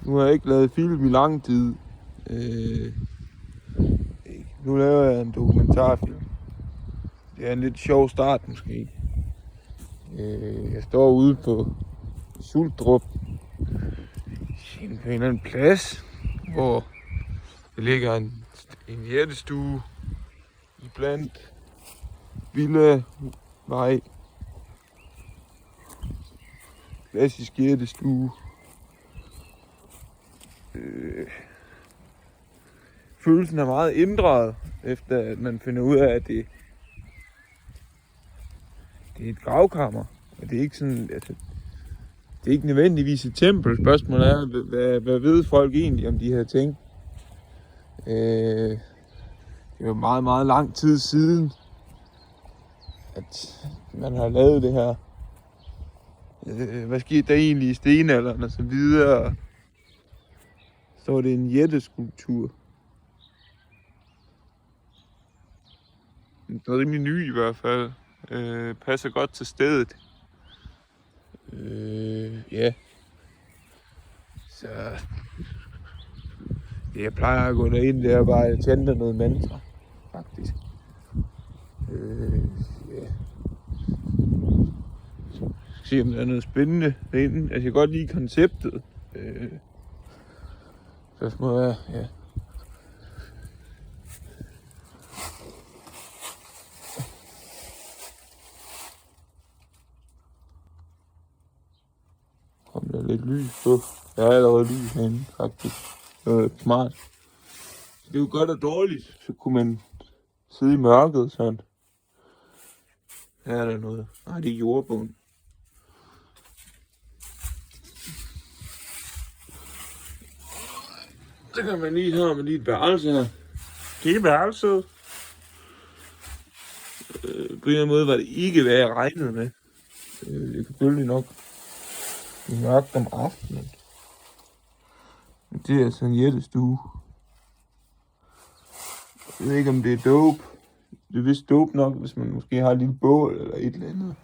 Nu har jeg ikke lavet film i lang tid. Nu laver jeg en dokumentarfilm. Det er en lidt sjov start måske. Jeg står ude på Suldrup på en eller anden plads, hvor der ligger en jættestue iblandt villavej. Klassisk jættestue. Følelsen er meget ændret, efter at man finder ud af, at det er et gravkammer. Og det er ikke sådan, altså, det er ikke nødvendigvis et tempel. Spørgsmålet er, hvad ved folk egentlig om de her ting? Det er jo meget, meget lang tid siden, at man har lavet det her. Hvad skete der egentlig i stenalderen og så videre? Så var det en jætteskulptur. Den er rimelig ny i hvert fald. Passer godt til stedet. Ja. Så det jeg plejer at gå derind, det er bare at tænde noget mantra, faktisk. Ja. Se om der er noget spændende derinde. Altså, jeg kan godt lide konceptet. Spørgsmålet er, ja. Kom der lidt lys på. Jeg har allerede lys herinde, faktisk. Det var smart. Det er jo godt og dårligt, så kunne man sidde i mørket sådan. Her er der noget. Nej, det er jordbund. Så kan man lige her med lige et værelse her. Det er værelset. På en eller anden måde var det ikke, hvad jeg regnede med. Det er selvfølgelig nok mørkt om aftenen. Men det er altså en jættestue. Jeg ved ikke, om det er dope. Det er vist dope nok, hvis man måske har et lille bål eller et eller andet.